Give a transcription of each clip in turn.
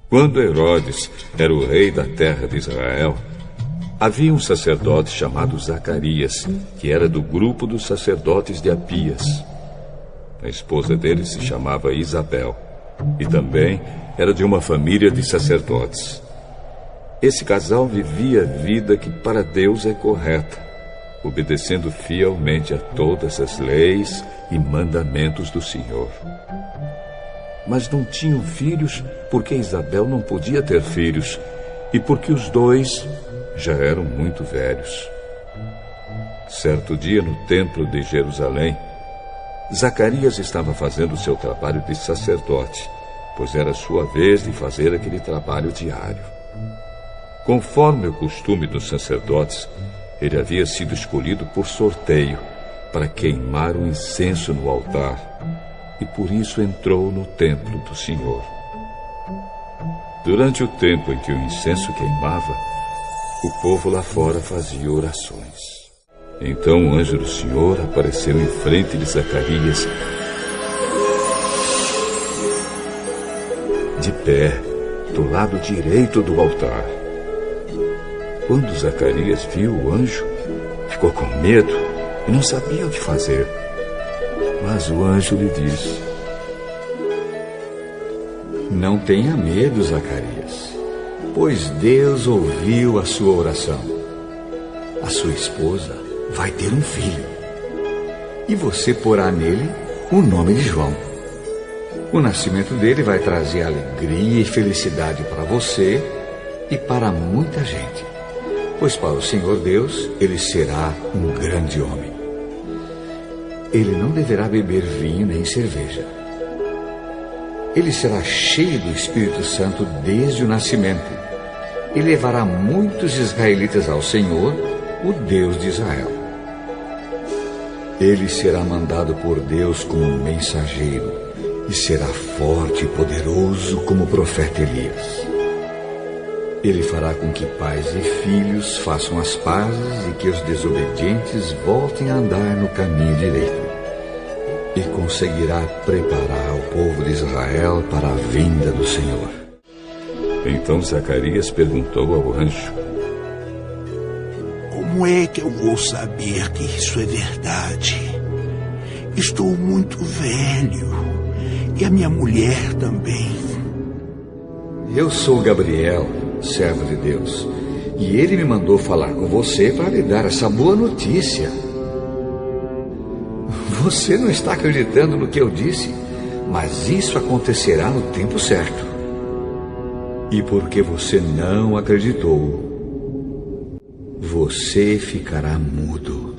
Quando Herodes era o rei da terra de Israel, havia um sacerdote chamado Zacarias, que era do grupo dos sacerdotes de Abias. A esposa dele se chamava Isabel, e também era de uma família de sacerdotes. Esse casal vivia a vida que para Deus é correta, obedecendo fielmente a todas as leis e mandamentos do Senhor. Mas não tinham filhos porque Isabel não podia ter filhos e porque os dois já eram muito velhos. Certo dia, no templo de Jerusalém, Zacarias estava fazendo seu trabalho de sacerdote, pois era sua vez de fazer aquele trabalho diário. Conforme o costume dos sacerdotes, ele havia sido escolhido por sorteio para queimar o incenso no altar, e por isso entrou no templo do Senhor. Durante o tempo em que o incenso queimava, o povo lá fora fazia orações. Então o anjo do Senhor apareceu em frente de Zacarias, de pé, do lado direito do altar. Quando Zacarias viu o anjo, ficou com medo e não sabia o que fazer. Mas o anjo lhe disse: Não tenha medo, Zacarias, pois Deus ouviu a sua oração. A sua esposa vai ter um filho, e você porá nele o nome de João. O nascimento dele vai trazer alegria e felicidade para você e para muita gente, pois para o Senhor Deus ele será um grande homem. Ele não deverá beber vinho nem cerveja. Ele será cheio do Espírito Santo desde o nascimento e levará muitos israelitas ao Senhor, o Deus de Israel. Ele será mandado por Deus como um mensageiro e será forte e poderoso como o profeta Elias. Ele fará com que pais e filhos façam as pazes e que os desobedientes voltem a andar no caminho direito. E conseguirá preparar o povo de Israel para a vinda do Senhor. Então Zacarias perguntou ao anjo: Como é que eu vou saber que isso é verdade? Estou muito velho e a minha mulher também. Eu sou Gabriel, servo de Deus, e ele me mandou falar com você para lhe dar essa boa notícia. Você não está acreditando no que eu disse, mas isso acontecerá no tempo certo. E porque você não acreditou, você ficará mudo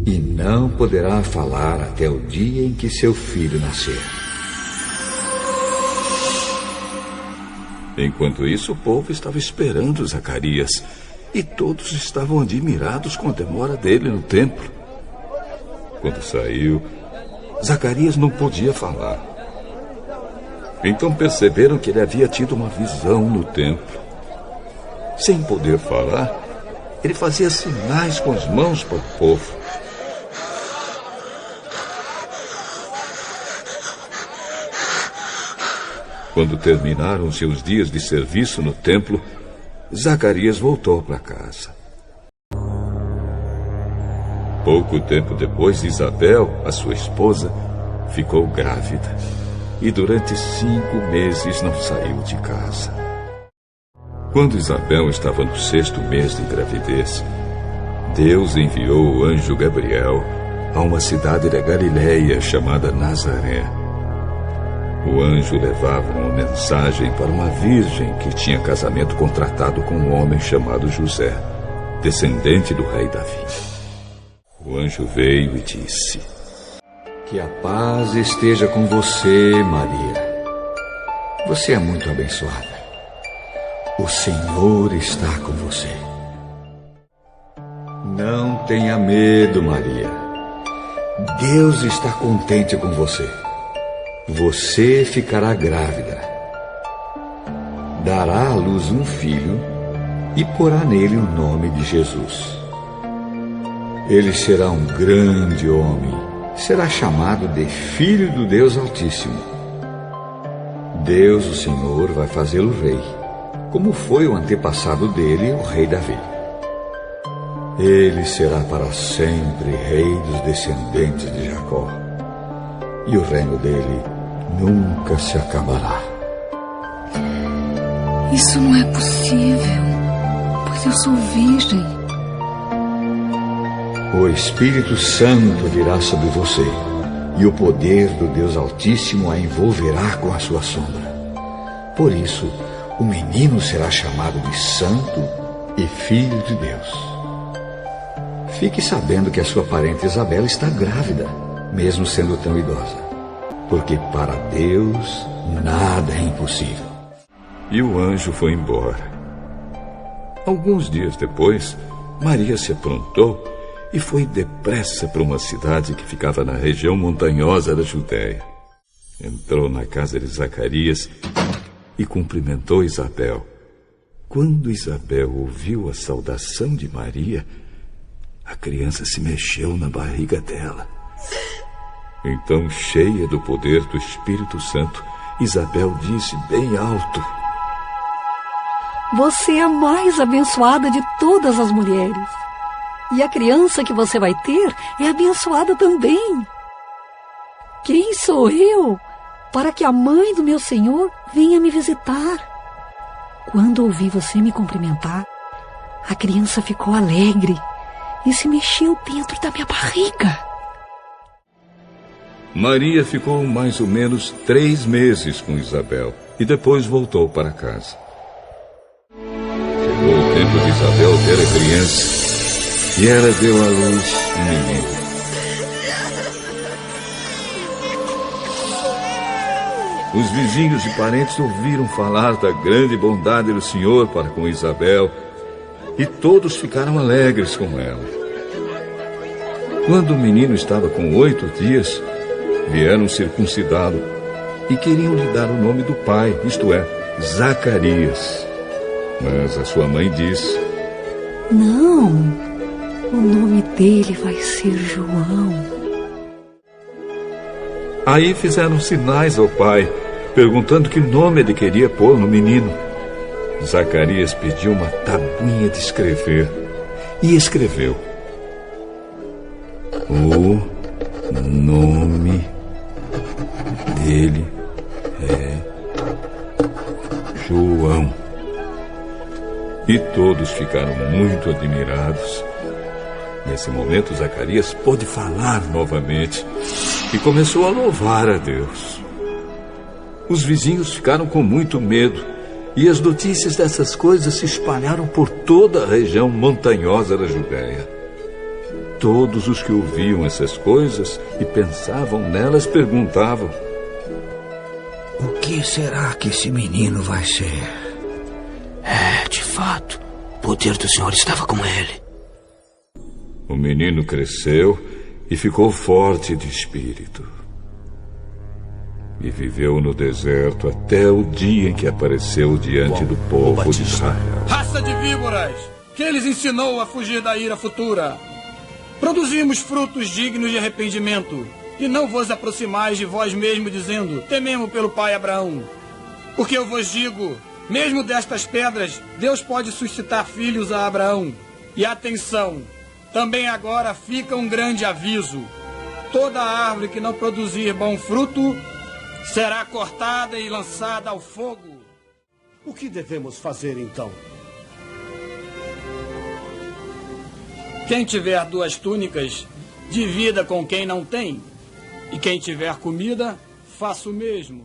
e não poderá falar até o dia em que seu filho nascer. Enquanto isso, o povo estava esperando Zacarias e todos estavam admirados com a demora dele no templo. Quando saiu, Zacarias não podia falar. Então perceberam que ele havia tido uma visão no templo. Sem poder falar, ele fazia sinais com as mãos para o povo. Quando terminaram seus dias de serviço no templo, Zacarias voltou para casa. Pouco tempo depois, Isabel, a sua esposa, ficou grávida e durante 5 meses não saiu de casa. Quando Isabel estava no 6º mês de gravidez, Deus enviou o anjo Gabriel a uma cidade da Galileia chamada Nazaré. O anjo levava uma mensagem para uma virgem que tinha casamento contratado com um homem chamado José, descendente do rei Davi. O anjo veio e disse: Que a paz esteja com você, Maria. Você é muito abençoada. O Senhor está com você. Não tenha medo, Maria. Deus está contente com você. Você ficará grávida. Dará à luz um filho e porá nele o nome de Jesus. Ele será um grande homem. Será chamado de Filho do Deus Altíssimo. Deus, o Senhor, vai fazê-lo rei, como foi o antepassado dele, o rei Davi. Ele será para sempre rei dos descendentes de Jacó, e o reino dele nunca se acabará. Isso não é possível, pois eu sou virgem. O Espírito Santo virá sobre você, e o poder do Deus Altíssimo a envolverá com a sua sombra. Por isso, o menino será chamado de Santo e Filho de Deus. Fique sabendo que a sua parente Isabel está grávida, mesmo sendo tão idosa, porque para Deus nada é impossível. E o anjo foi embora. Alguns dias depois, Maria se aprontou e foi depressa para uma cidade que ficava na região montanhosa da Judéia. Entrou na casa de Zacarias e cumprimentou Isabel. Quando Isabel ouviu a saudação de Maria, a criança se mexeu na barriga dela. Então, cheia do poder do Espírito Santo, Isabel disse bem alto: Você é a mais abençoada de todas as mulheres. E a criança que você vai ter é abençoada também. Quem sou eu para que a mãe do meu Senhor venha me visitar? Quando ouvi você me cumprimentar, a criança ficou alegre e se mexeu dentro da minha barriga. Maria ficou mais ou menos 3 meses com Isabel e depois voltou para casa. Chegou o tempo de Isabel ter a criança e ela deu à luz um menino. Os vizinhos e parentes ouviram falar da grande bondade do Senhor para com Isabel e todos ficaram alegres com ela. Quando o menino estava com 8 dias, vieram circuncidá-lo e queriam lhe dar o nome do pai, isto é, Zacarias. Mas a sua mãe disse: Não, o nome dele vai ser João. Aí fizeram sinais ao pai, perguntando que nome ele queria pôr no menino. Zacarias pediu uma tabuinha de escrever e escreveu: O nome dele é João. E todos ficaram muito admirados. Nesse momento, Zacarias pôde falar novamente e começou a louvar a Deus. Os vizinhos ficaram com muito medo e as notícias dessas coisas se espalharam por toda a região montanhosa da Judéia. Todos os que ouviam essas coisas e pensavam nelas perguntavam: O que será que esse menino vai ser? De fato, o poder do Senhor estava com ele. O menino cresceu e ficou forte de espírito. E viveu no deserto até o dia em que apareceu diante do povo de Israel. Raça de víboras, que eles ensinou a fugir da ira futura. Produzimos frutos dignos de arrependimento, e não vos aproximais de vós mesmo, dizendo: tememos pelo pai Abraão. Porque eu vos digo, mesmo destas pedras, Deus pode suscitar filhos a Abraão. E atenção, também agora fica um grande aviso: toda árvore que não produzir bom fruto será cortada e lançada ao fogo. O que devemos fazer então? Quem tiver 2 túnicas, divida com quem não tem. E quem tiver comida, faça o mesmo.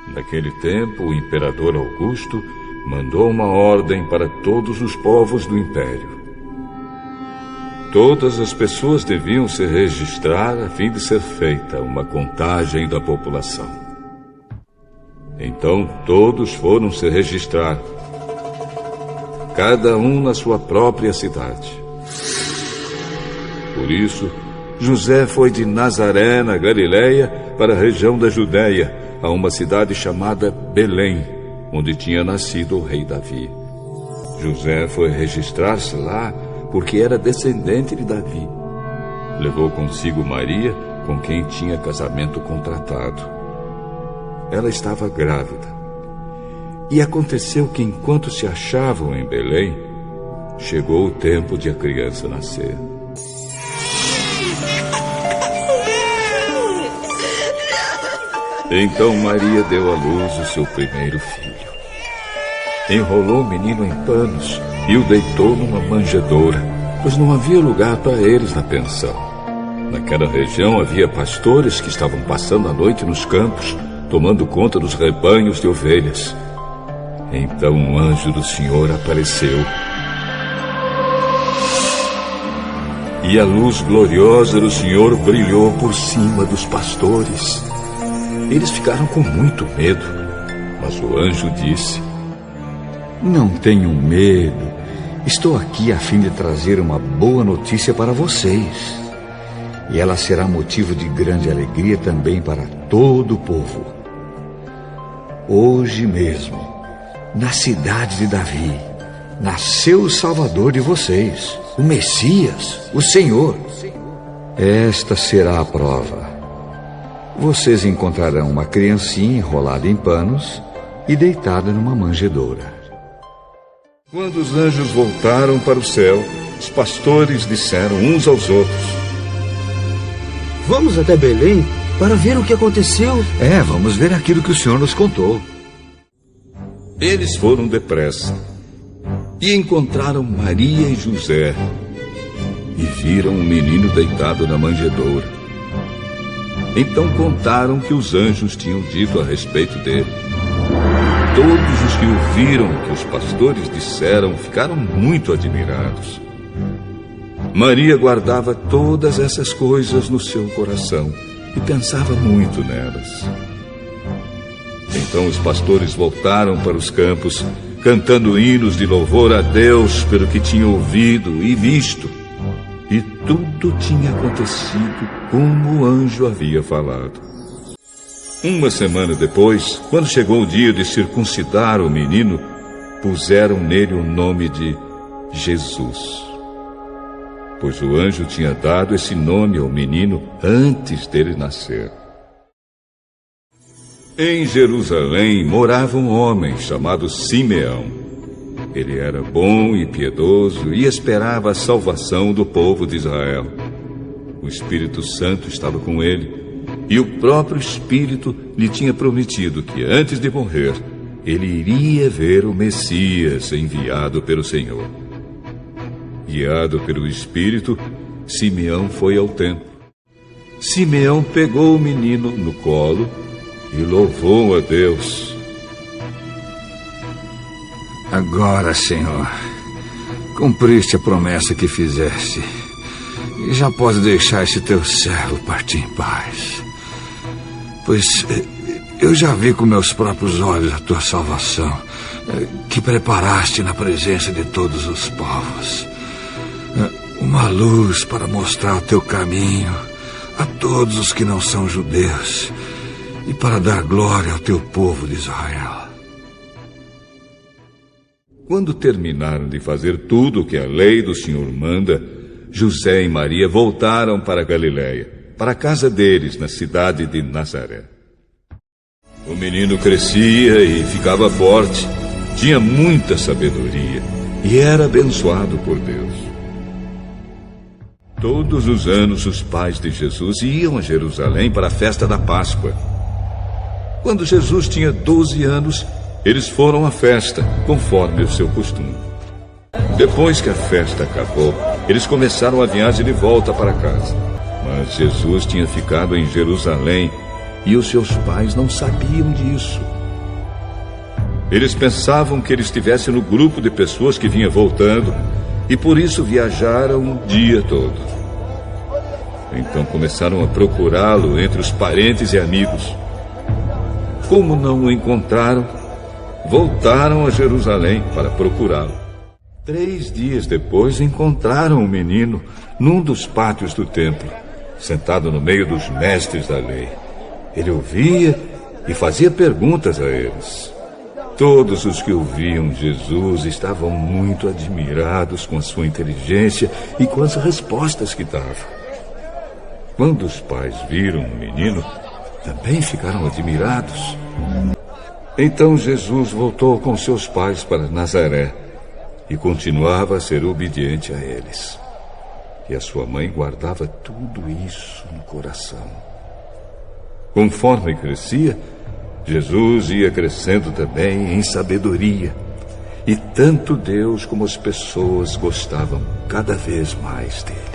Naquele tempo, o imperador Augusto mandou uma ordem para todos os povos do império. Todas as pessoas deviam se registrar a fim de ser feita uma contagem da população. Então todos foram se registrar, cada um na sua própria cidade. Por isso, José foi de Nazaré, na Galiléia, para a região da Judéia, a uma cidade chamada Belém, onde tinha nascido o rei Davi. José foi registrar-se lá porque era descendente de Davi. Levou consigo Maria, com quem tinha casamento contratado. Ela estava grávida. E aconteceu que, enquanto se achavam em Belém, chegou o tempo de a criança nascer. Então Maria deu à luz o seu primeiro filho. Enrolou o menino em panos e o deitou numa manjedoura, pois não havia lugar para eles na pensão. Naquela região havia pastores que estavam passando a noite nos campos, tomando conta dos rebanhos de ovelhas. Então um anjo do Senhor apareceu. E a luz gloriosa do Senhor brilhou por cima dos pastores. Eles ficaram com muito medo, mas o anjo disse: Não tenham medo. Estou aqui a fim de trazer uma boa notícia para vocês. E ela será motivo de grande alegria também para todo o povo. Hoje mesmo, na cidade de Davi, nasceu o Salvador de vocês, o Messias, o Senhor. Esta será a prova. Vocês encontrarão uma criancinha enrolada em panos e deitada numa manjedoura. Quando os anjos voltaram para o céu, os pastores disseram uns aos outros: Vamos até Belém para ver o que aconteceu. Vamos ver aquilo que o Senhor nos contou. Eles foram depressa e encontraram Maria e José e viram um menino deitado na manjedoura. Então contaram o que os anjos tinham dito a respeito dele. Todos os que ouviram o que os pastores disseram ficaram muito admirados. Maria guardava todas essas coisas no seu coração e pensava muito nelas. Então os pastores voltaram para os campos, cantando hinos de louvor a Deus pelo que tinham ouvido e visto. E tudo tinha acontecido como o anjo havia falado. Uma semana depois, quando chegou o dia de circuncidar o menino, puseram nele o nome de Jesus, pois o anjo tinha dado esse nome ao menino antes dele nascer. Em Jerusalém morava um homem chamado Simeão. Ele era bom e piedoso e esperava a salvação do povo de Israel. O Espírito Santo estava com ele, e o próprio Espírito lhe tinha prometido que, antes de morrer, ele iria ver o Messias enviado pelo Senhor. Guiado pelo Espírito, Simeão foi ao templo. Simeão pegou o menino no colo e louvou a Deus. Agora, Senhor, cumpriste a promessa que fizeste. E já pode deixar esse teu servo partir em paz. Pois eu já vi com meus próprios olhos a tua salvação, que preparaste na presença de todos os povos. Uma luz para mostrar o teu caminho a todos os que não são judeus e para dar glória ao teu povo de Israel. Quando terminaram de fazer tudo o que a lei do Senhor manda, José e Maria voltaram para Galiléia, para a casa deles, na cidade de Nazaré. O menino crescia e ficava forte, tinha muita sabedoria e era abençoado por Deus. Todos os anos os pais de Jesus iam a Jerusalém para a festa da Páscoa. Quando Jesus tinha 12 anos, eles foram à festa, conforme o seu costume. Depois que a festa acabou, eles começaram a viagem de volta para casa. Mas Jesus tinha ficado em Jerusalém e os seus pais não sabiam disso. Eles pensavam que ele estivesse no grupo de pessoas que vinha voltando e por isso viajaram o dia todo. Então começaram a procurá-lo entre os parentes e amigos. Como não o encontraram, voltaram a Jerusalém para procurá-lo. 3 dias depois encontraram o menino num dos pátios do templo, sentado no meio dos mestres da lei. Ele ouvia e fazia perguntas a eles. Todos os que ouviam Jesus estavam muito admirados com a sua inteligência e com as respostas que dava. Quando os pais viram o menino, também ficaram admirados. Então Jesus voltou com seus pais para Nazaré e continuava a ser obediente a eles. E a sua mãe guardava tudo isso no coração. Conforme crescia, Jesus ia crescendo também em sabedoria. E tanto Deus como as pessoas gostavam cada vez mais dele.